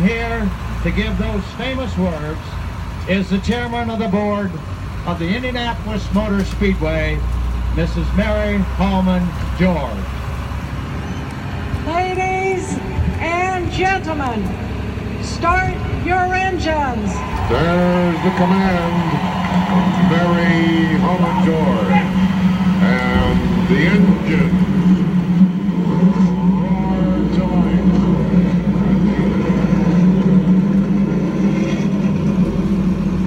here to give those famous words is the chairman of the board of the Indianapolis Motor Speedway, Mrs. Mary Hallman George. Ladies and gentlemen, start your engines. There's the command of Mary Hallman George. And the engine roars alight.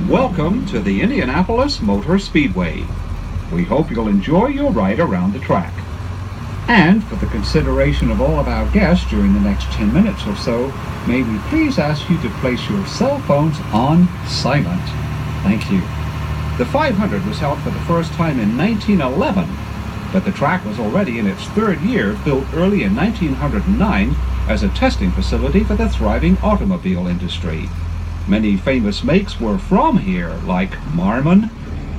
Welcome to the Indianapolis Motor Speedway. We hope you'll enjoy your ride around the track. And for the consideration of all of our guests during the next 10 minutes or so, may we please ask you to place your cell phones on silent. Thank you. The 500 was held for the first time in 1911, but the track was already in its third year, built early in 1909 as a testing facility for the thriving automobile industry. Many famous makes were from here, like Marmon,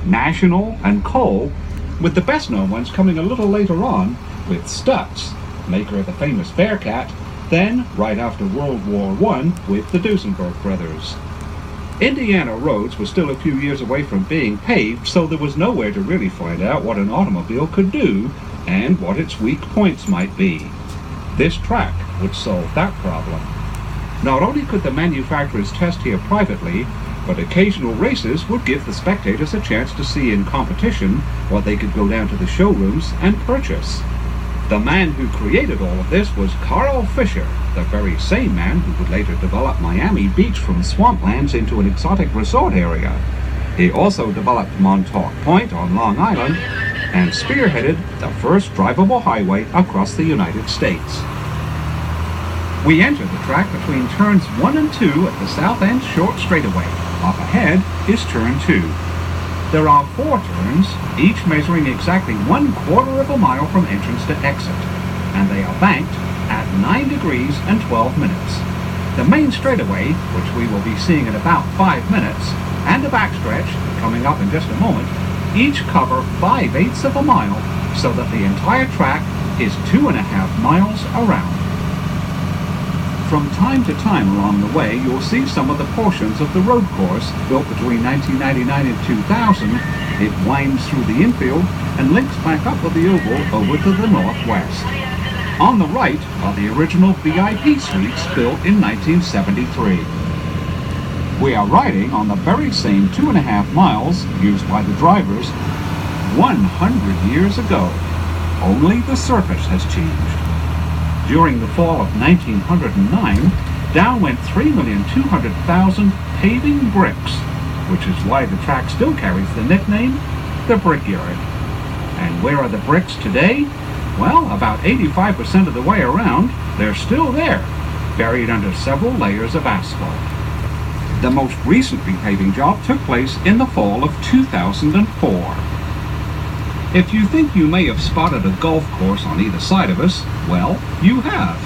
National, and Cole, with the best-known ones coming a little later on with Stutz, maker of the famous Bearcat, then, right after World War I, with the Duesenberg brothers. Indiana roads were still a few years away from being paved, so there was nowhere to really find out what an automobile could do and what its weak points might be. This track would solve that problem. Not only could the manufacturers test here privately, but occasional races would give the spectators a chance to see in competition what they could go down to the showrooms and purchase. The man who created all of this was Carl Fisher, the very same man who would later develop Miami Beach from swamplands into an exotic resort area. He also developed Montauk Point on Long Island and spearheaded the first drivable highway across the United States. We enter the track between turns 1 and 2 at the south end short straightaway. Up ahead is turn 2. There are 4 turns, each measuring exactly 1/4 of a mile from entrance to exit, and they are banked at 9 degrees and 12 minutes. The main straightaway, which we will be seeing in about 5 minutes, and the backstretch, coming up in just a moment, each cover 5/8 of a mile, so that the entire track is 2.5 miles around. From time to time along the way, you'll see some of the portions of the road course built between 1999 and 2000. It winds through the infield and links back up with the oval over to the northwest. On the right are the original VIP suites built in 1973. We are riding on the very same 2.5 miles used by the drivers 100 years ago. Only the surface has changed. During the fall of 1909, down went 3,200,000 paving bricks, which is why the track still carries the nickname, the Brickyard. And where are the bricks today? Well, about 85% of the way around, they're still there, buried under several layers of asphalt. The most recent repaving job took place in the fall of 2004. If you think you may have spotted a golf course on either side of us, well, you have.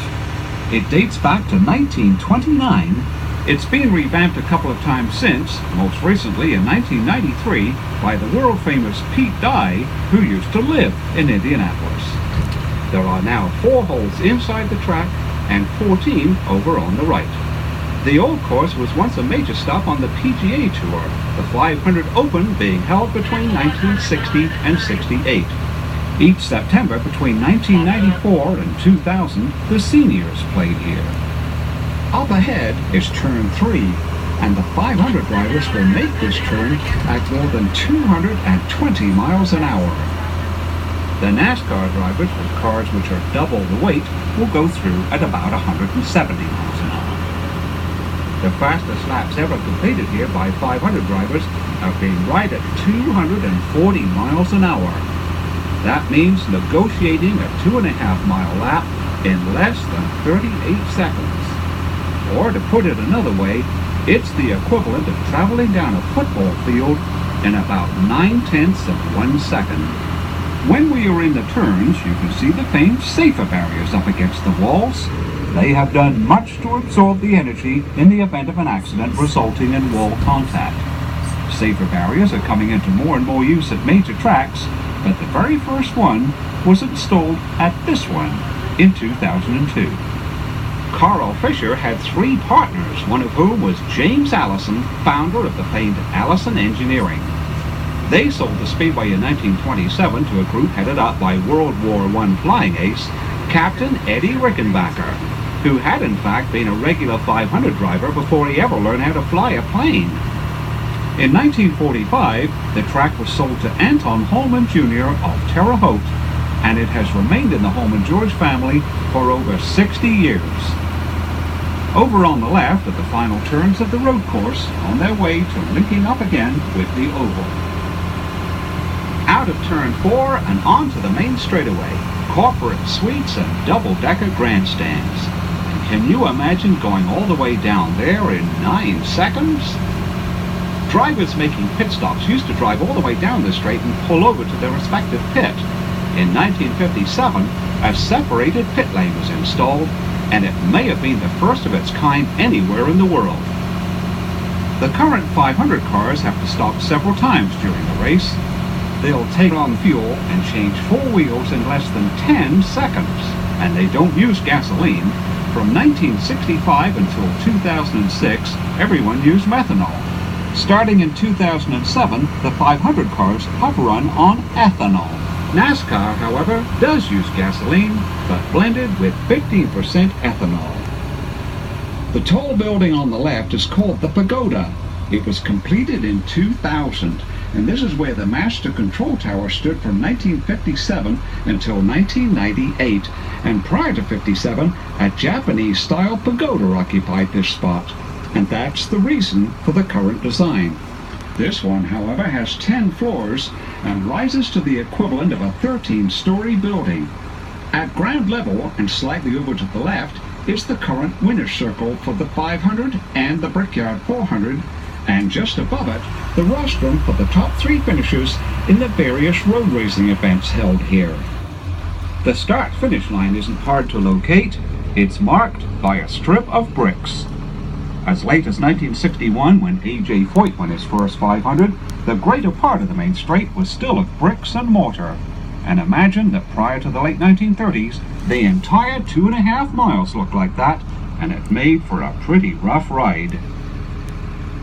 It dates back to 1929. It's been revamped a couple of times since, most recently in 1993 by the world-famous Pete Dye, who used to live in Indianapolis. There are now 4 holes inside the track and 14 over on the right. The old course was once a major stop on the PGA Tour, the 500 Open being held between 1960 and 68. Each September between 1994 and 2000, the seniors played here. Up ahead is turn 3, and the 500 drivers will make this turn at more than 220 miles an hour. The NASCAR drivers with cars which are double the weight will go through at about 170 miles an hour. The fastest laps ever completed here by 500 drivers have been right at 240 miles an hour. That means negotiating a 2.5-mile lap in less than 38 seconds. Or to put it another way, it's the equivalent of traveling down a football field in about 9/10 of 1 second. When we are in the turns, you can see the famed safer barriers up against the walls. They have done much to absorb the energy in the event of an accident resulting in wall contact. Safer barriers are coming into more and more use at major tracks, but the very first one was installed at this one in 2002. Carl Fisher had 3 partners, one of whom was James Allison, founder of the famed Allison Engineering. They sold the Speedway in 1927 to a group headed up by World War I flying ace, Captain Eddie Rickenbacker, who had in fact been a regular 500 driver before he ever learned how to fly a plane. In 1945, the track was sold to Anton Holman Jr. of Terre Haute, and it has remained in the Holman George family for over 60 years. Over on the left are the final turns of the road course on their way to linking up again with the oval. Out of turn 4 and onto the main straightaway, corporate suites and double-decker grandstands. And can you imagine going all the way down there in 9 seconds? Drivers making pit stops used to drive all the way down the straight and pull over to their respective pit. In 1957, a separated pit lane was installed, and it may have been the first of its kind anywhere in the world. The current 500 cars have to stop several times during the race. They'll take on fuel and change 4 wheels in less than 10 seconds, and they don't use gasoline. From 1965 until 2006, everyone used methanol. Starting in 2007, the 500 cars have run on ethanol. NASCAR, however, does use gasoline, but blended with 15% ethanol. The tall building on the left is called the Pagoda. It was completed in 2000, and this is where the Master Control Tower stood from 1957 until 1998. And prior to 57, a Japanese-style pagoda occupied this spot. And that's the reason for the current design. This one, however, has 10 floors and rises to the equivalent of a 13-story building. At ground level and slightly over to the left is the current winner's circle for the 500 and the Brickyard 400, and just above it, the rostrum for the top 3 finishers in the various road racing events held here. The start-finish line isn't hard to locate. It's marked by a strip of bricks. As late as 1961, when A.J. Foyt won his first 500, the greater part of the main straight was still of bricks and mortar. And imagine that prior to the late 1930s, the entire 2.5 miles looked like that, and it made for a pretty rough ride.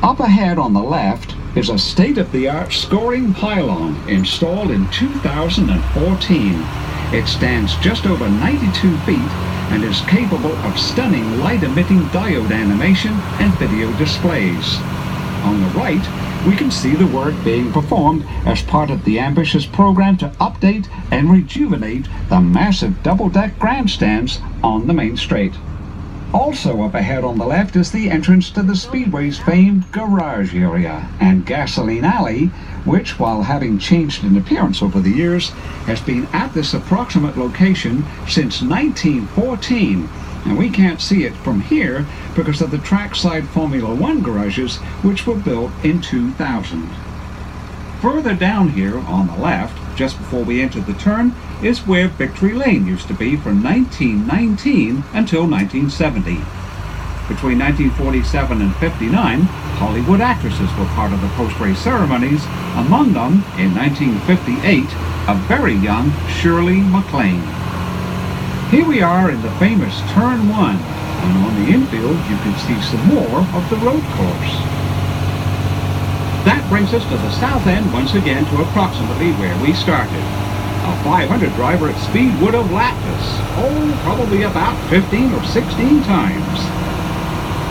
Up ahead on the left is a state-of-the-art scoring pylon installed in 2014. It stands just over 92 feet and is capable of stunning light-emitting diode animation and video displays. On the right, we can see the work being performed as part of the ambitious program to update and rejuvenate the massive double-deck grandstands on the main straight. Also up ahead on the left is the entrance to the Speedway's famed garage area and gasoline alley, which, while having changed in appearance over the years, has been at this approximate location since 1914. And we can't see it from here because of the trackside Formula One garages, which were built in 2000. Further down here on the left, just before we enter the turn, is where Victory Lane used to be from 1919 until 1970. Between 1947 and 59, Hollywood actresses were part of the post-race ceremonies, among them, in 1958, a very young Shirley MacLaine. Here we are in the famous Turn 1, and on the infield you can see some more of the road course. That brings us to the south end once again to approximately where we started. A 500 driver at speed would have lapped us, probably about 15 or 16 times.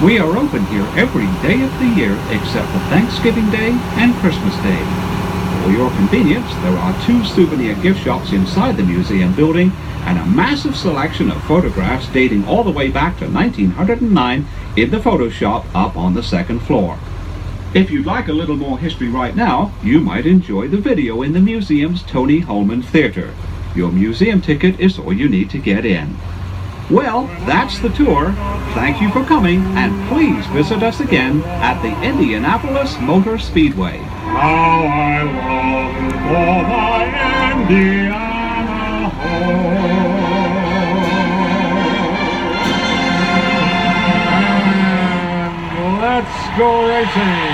We are open here every day of the year except for Thanksgiving Day and Christmas Day. For your convenience, there are 2 souvenir gift shops inside the museum building and a massive selection of photographs dating all the way back to 1909 in the photo shop up on the 2nd floor. If you'd like a little more history right now, you might enjoy the video in the museum's Tony Holman Theater. Your museum ticket is all you need to get in. Well, that's the tour. Thank you for coming, and please visit us again at the Indianapolis Motor Speedway. How I long for my Indiana home. And let's go racing.